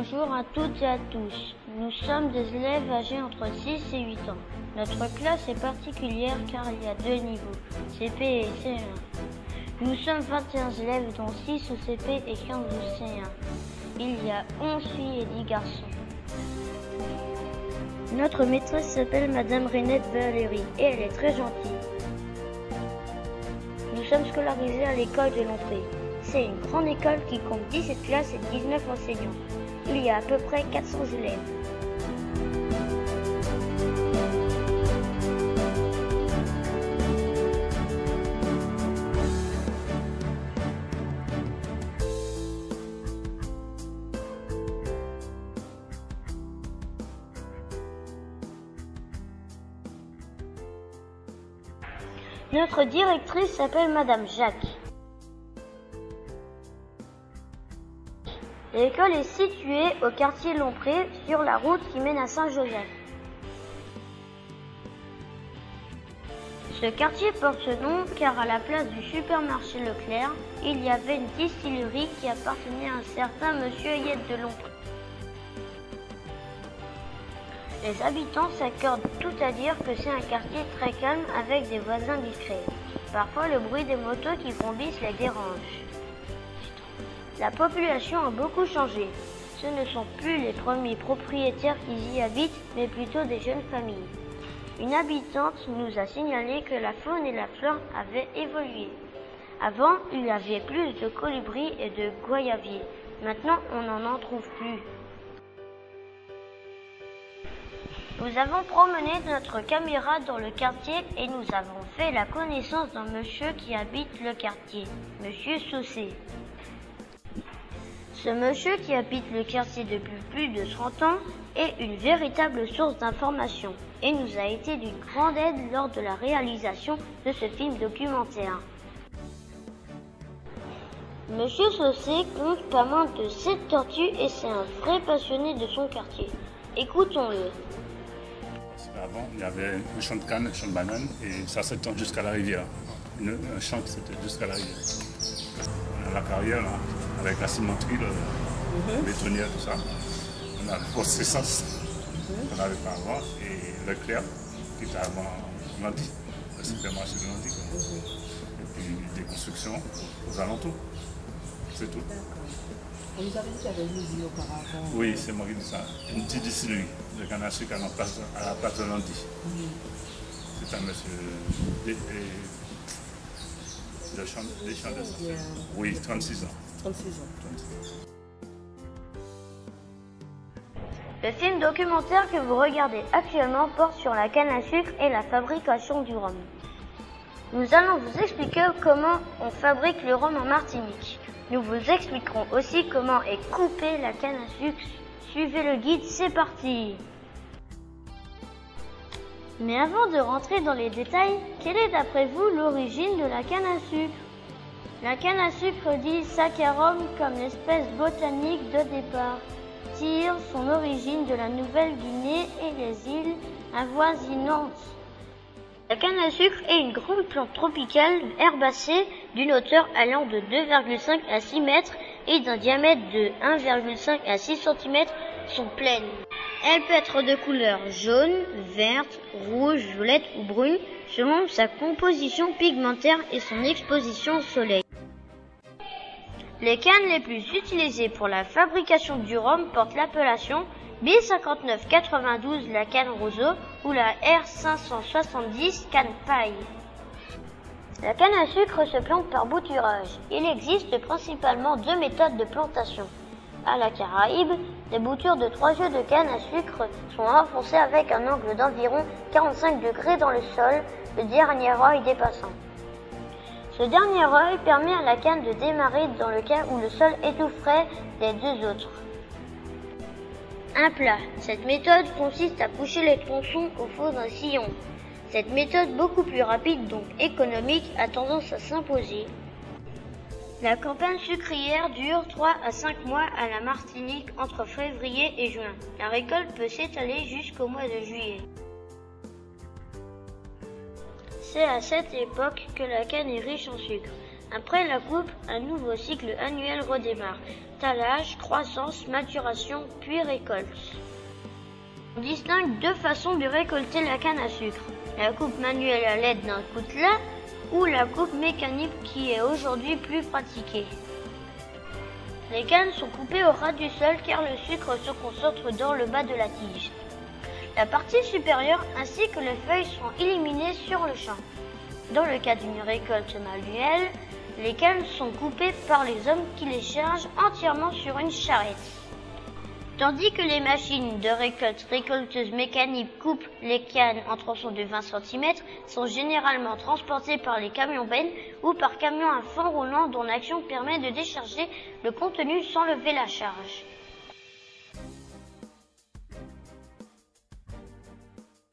Bonjour à toutes et à tous. Nous sommes des élèves âgés entre 6 et 8 ans. Notre classe est particulière car il y a deux niveaux, CP et CE1. Nous sommes 21 élèves dont 6 au CP et 15 au CE1. Il y a 11 filles et 10 garçons. Notre maîtresse s'appelle Madame Renette Valérie et elle est très gentille. Nous sommes scolarisés à l'école de Lompré. C'est une grande école qui compte 17 classes et 19 enseignants. Il y a à peu près 400 élèves. Notre directrice s'appelle Madame Jacques. L'école est située au quartier Lompré, sur la route qui mène à Saint-Joseph. Ce quartier porte ce nom car à la place du supermarché Leclerc, il y avait une distillerie qui appartenait à un certain monsieur Ayette de Lompré. Les habitants s'accordent tout à dire que c'est un quartier très calme avec des voisins discrets. Parfois, le bruit des motos qui fondissent les dérange. La population a beaucoup changé. Ce ne sont plus les premiers propriétaires qui y habitent, mais plutôt des jeunes familles. Une habitante nous a signalé que la faune et la flore avaient évolué. Avant, il y avait plus de colibris et de goyaviers. Maintenant, on n'en trouve plus. Nous avons promené notre caméra dans le quartier et nous avons fait la connaissance d'un monsieur qui habite le quartier, monsieur Saucé. Ce monsieur qui habite le quartier depuis plus de 30 ans est une véritable source d'information et nous a été d'une grande aide lors de la réalisation de ce film documentaire. Monsieur Saucé compte pas moins de 7 tortues et c'est un vrai passionné de son quartier. Écoutons-le. Avant, il y avait un champ de canne, un champ de bananes, et ça s'étend jusqu'à la rivière. Un champ qui s'étend jusqu'à la rivière. La carrière, là, avec la cimenterie, le bétonnière, tout ça, on a le poste essence qu'on n'avait pas avant, et Leclerc, qui était avant Landy, le supermarché de Landy. Et puis des constructions aux alentours. C'est tout. On nous avait dit qu'il y avait une usine auparavant. Oui, c'est moi qui dis ça. Une petite distillerie de canne à sucre à la place de Landy. C'est un monsieur des champs de sang. Oui, 36 ans. 36 ans. Le film documentaire que vous regardez actuellement porte sur la canne à sucre et la fabrication du rhum. Nous allons vous expliquer comment on fabrique le rhum en Martinique. Nous vous expliquerons aussi comment est coupée la canne à sucre. Suivez le guide, c'est parti! Mais avant de rentrer dans les détails, quelle est d'après vous l'origine de la canne à sucre? La canne à sucre, dit Saccharum comme l'espèce botanique de départ, tire son origine de la Nouvelle-Guinée et les îles avoisinantes. La canne à sucre est une grande plante tropicale herbacée d'une hauteur allant de 2,5 à 6 mètres et d'un diamètre de 1,5 à 6 cm sont pleines. Elle peut être de couleur jaune, verte, rouge, violette ou brune selon sa composition pigmentaire et son exposition au soleil. Les cannes les plus utilisées pour la fabrication du rhum portent l'appellation B5992 la canne roseau ou la R570 canne paille. La canne à sucre se plante par bouturage. Il existe principalement deux méthodes de plantation. À la Caraïbe, des boutures de 3 jeux de canne à sucre sont enfoncées avec un angle d'environ 45 degrés dans le sol, le dernier œil dépassant. Ce dernier œil permet à la canne de démarrer dans le cas où le sol étoufferait les deux autres. Un plat. Cette méthode consiste à coucher les tronçons au fond d'un sillon. Cette méthode beaucoup plus rapide, donc économique, a tendance à s'imposer. La campagne sucrière dure 3 à 5 mois à la Martinique entre février et juin. La récolte peut s'étaler jusqu'au mois de juillet. C'est à cette époque que la canne est riche en sucre. Après la coupe, un nouveau cycle annuel redémarre. Talage, croissance, maturation, puis récolte. On distingue deux façons de récolter la canne à sucre. La coupe manuelle à l'aide d'un coutelas ou la coupe mécanique qui est aujourd'hui plus pratiquée. Les cannes sont coupées au ras du sol car le sucre se concentre dans le bas de la tige. La partie supérieure ainsi que les feuilles sont éliminées sur le champ. Dans le cas d'une récolte manuelle, les cannes sont coupées par les hommes qui les chargent entièrement sur une charrette. Tandis que les machines de récolte récolteuses mécaniques coupent les cannes en tronçons de 20 cm, sont généralement transportées par les camions-bennes ou par camions à fond roulant dont l'action permet de décharger le contenu sans lever la charge.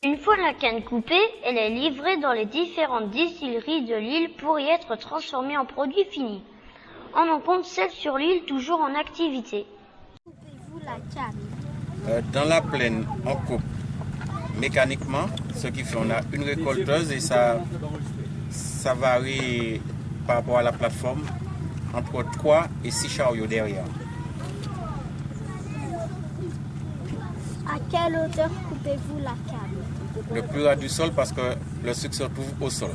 Une fois la canne coupée, elle est livrée dans les différentes distilleries de l'île pour y être transformée en produit fini. On en compte 7 sur l'île toujours en activité. Coupez-vous la canne? Dans la plaine, on coupe mécaniquement, ce qui fait on a une récolteuse et ça varie par rapport à la plateforme entre 3 et 6 chariots derrière. À quelle hauteur coupez-vous la canne? Le plus ras du sol parce que le sucre se trouve au sol.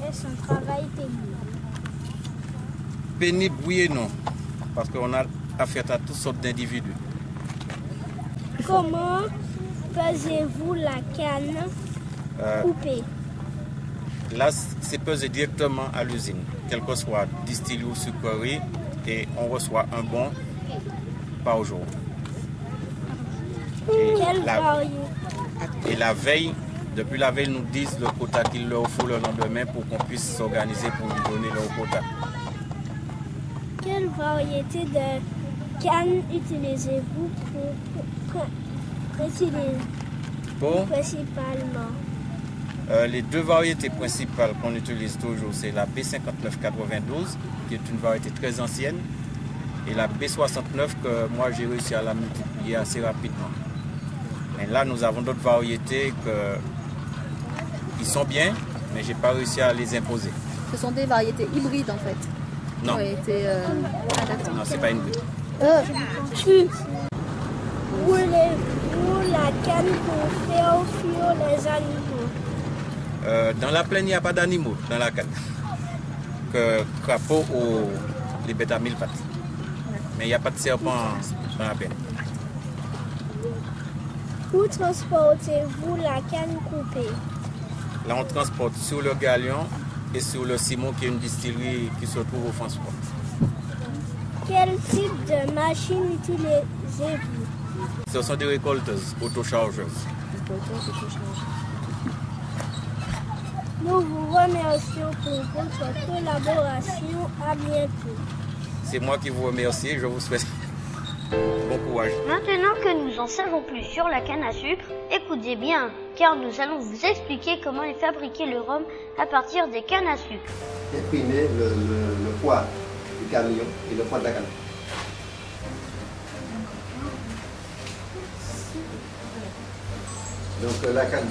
Est-ce un travail pénible? Pénible, oui et non, parce qu'on a affaire à toutes sortes d'individus. Comment pesez-vous la canne coupée? Là, c'est pesé directement à l'usine, quel que soit distillerie ou sucrerie, et on reçoit un bon par jour. Et la veille, depuis la veille, nous disent le quota qu'il leur faut le lendemain pour qu'on puisse s'organiser pour nous donner leur quota. Quelle variété de canne utilisez-vous principalement? Les deux variétés principales qu'on utilise toujours, c'est la B5992, qui est une variété très ancienne, et la B69 que moi j'ai réussi à la multiplier assez rapidement. Et là, nous avons d'autres variétés qui sont bien, mais je n'ai pas réussi à les imposer. Ce sont des variétés hybrides en fait. Non. Oui, Non, c'est pas une hybride. Voulez-vous la canne pour faire fuir les animaux? Dans la plaine, il n'y a pas d'animaux dans la canne. Que crapaud ou les bêtes à 1000 pattes. Mais il n'y a pas de serpent dans la plaine. Où transportez-vous la canne coupée? Là, on transporte sur le Galion et sur le Simon, qui est une distillerie qui se trouve au François. Quel type de machine utilisez-vous? Ce sont des récolteuses autochargeuses. Nous vous remercions pour votre collaboration. À bientôt. C'est moi qui vous remercie et je vous souhaite bon courage. Maintenant que nous en savons plus sur la canne à sucre, écoutez bien, car nous allons vous expliquer comment est fabriqué le rhum à partir des cannes à sucre. Imprimer le poids du camion et le poids de la canne. Donc la canne.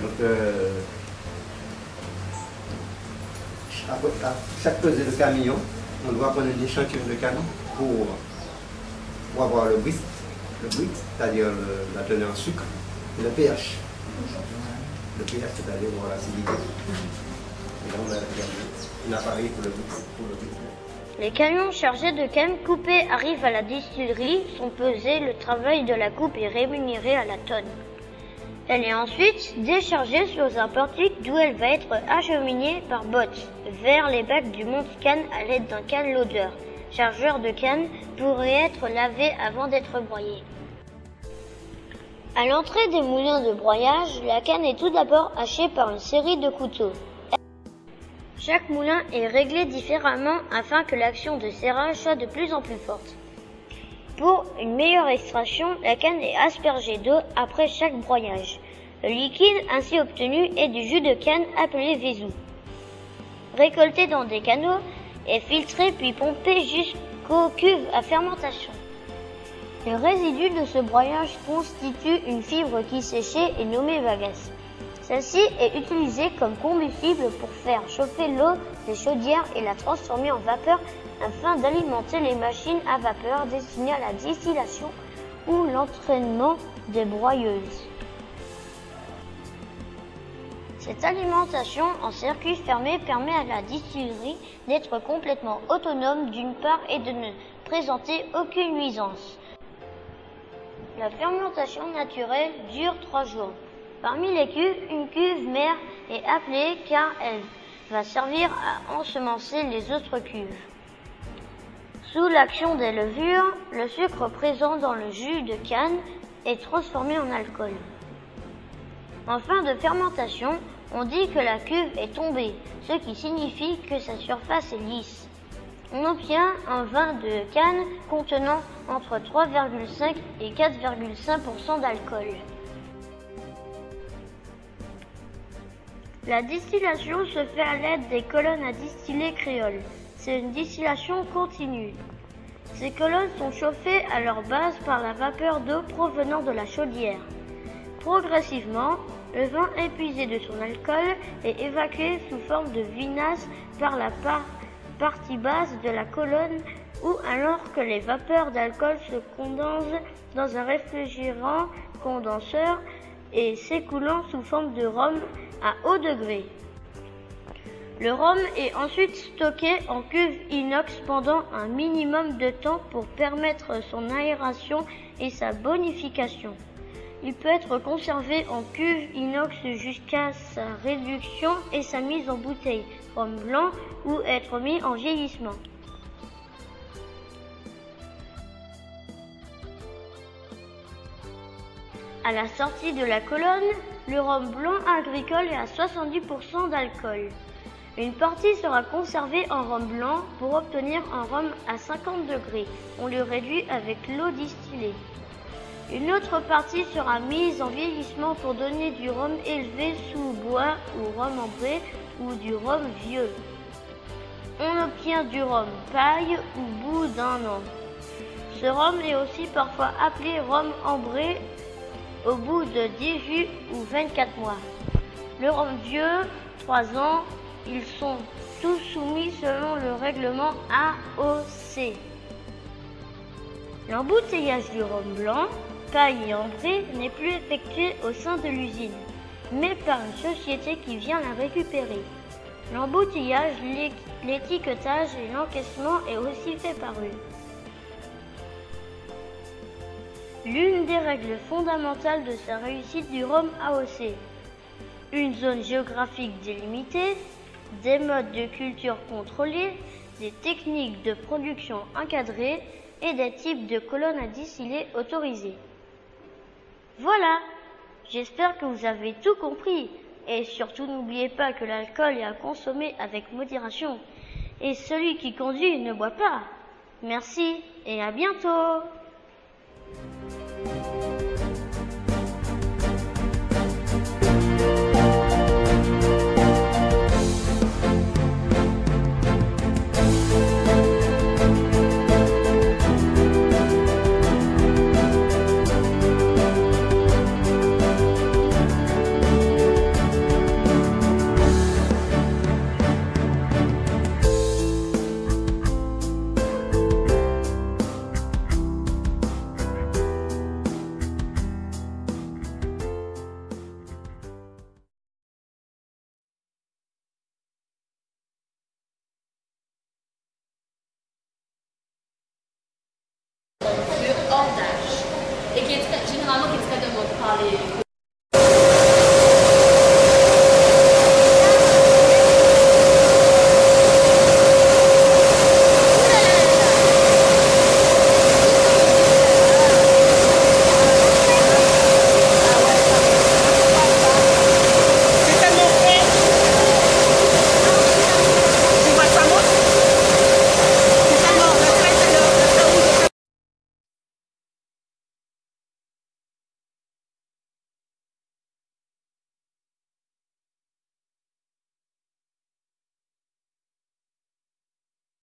Donc, à chaque pesée de camion, on doit prendre un échantillon de canne pour avoir le brut, c'est-à-dire la teneur en sucre, et le pH. Le pH, c'est-à-dire voir l'acidité. Et là, on a un appareil pour le brut. Les camions chargés de canne coupée arrivent à la distillerie, sont pesés, le travail de la coupe est rémunéré à la tonne. Elle est ensuite déchargée sur un portique d'où elle va être acheminée par bottes vers les bacs du monte-canne à l'aide d'un canne loader. Chargeur de canne pourrait être lavé avant d'être broyé. À l'entrée des moulins de broyage, la canne est tout d'abord hachée par une série de couteaux. Chaque moulin est réglé différemment afin que l'action de serrage soit de plus en plus forte. Pour une meilleure extraction, la canne est aspergée d'eau après chaque broyage. Le liquide ainsi obtenu est du jus de canne appelé vésou. Récolté dans des canaux, est filtré puis pompé jusqu'aux cuves à fermentation. Le résidu de ce broyage constitue une fibre qui séchait et nommée bagasse. Celle-ci est utilisée comme combustible pour faire chauffer l'eau des chaudières et la transformer en vapeur afin d'alimenter les machines à vapeur destinées à la distillation ou l'entraînement des broyeuses. Cette alimentation en circuit fermé permet à la distillerie d'être complètement autonome d'une part et de ne présenter aucune nuisance. La fermentation naturelle dure 3 jours. Parmi les cuves, une cuve mère est appelée car elle va servir à ensemencer les autres cuves. Sous l'action des levures, le sucre présent dans le jus de canne est transformé en alcool. En fin de fermentation, on dit que la cuve est tombée, ce qui signifie que sa surface est lisse. On obtient un vin de canne contenant entre 3,5 et 4,5% d'alcool. La distillation se fait à l'aide des colonnes à distiller créoles. C'est une distillation continue. Ces colonnes sont chauffées à leur base par la vapeur d'eau provenant de la chaudière. Progressivement, le vin épuisé de son alcool est évacué sous forme de vinasse par la partie basse de la colonne ou alors que les vapeurs d'alcool se condensent dans un réfrigérant condenseur et s'écoulant sous forme de rhum à haut degré. Le rhum est ensuite stocké en cuve inox pendant un minimum de temps pour permettre son aération et sa bonification. Il peut être conservé en cuve inox jusqu'à sa réduction et sa mise en bouteille, rhum blanc, ou être mis en vieillissement. À la sortie de la colonne, le rhum blanc agricole est à 70% d'alcool. Une partie sera conservée en rhum blanc pour obtenir un rhum à 50 degrés. On le réduit avec l'eau distillée. Une autre partie sera mise en vieillissement pour donner du rhum élevé sous bois ou rhum ambré ou du rhum vieux. On obtient du rhum paille au bout d'un an. Ce rhum est aussi parfois appelé rhum ambré au bout de 18 ou 24 mois. Le rhum vieux, 3 ans, ils sont tous soumis selon le règlement AOC. L'embouteillage du rhum blanc, paille et ambré n'est plus effectué au sein de l'usine, mais par une société qui vient la récupérer. L'embouteillage, l'étiquetage et l'encaissement est aussi fait par eux. L'une des règles fondamentales de sa réussite du rhum AOC. Une zone géographique délimitée, des modes de culture contrôlés, des techniques de production encadrées et des types de colonnes à distiller autorisées. Voilà, j'espère que vous avez tout compris. Et surtout n'oubliez pas que l'alcool est à consommer avec modération. Et celui qui conduit ne boit pas. Merci et à bientôt. Hors d'âge et qui est généralement qui est très demandé par les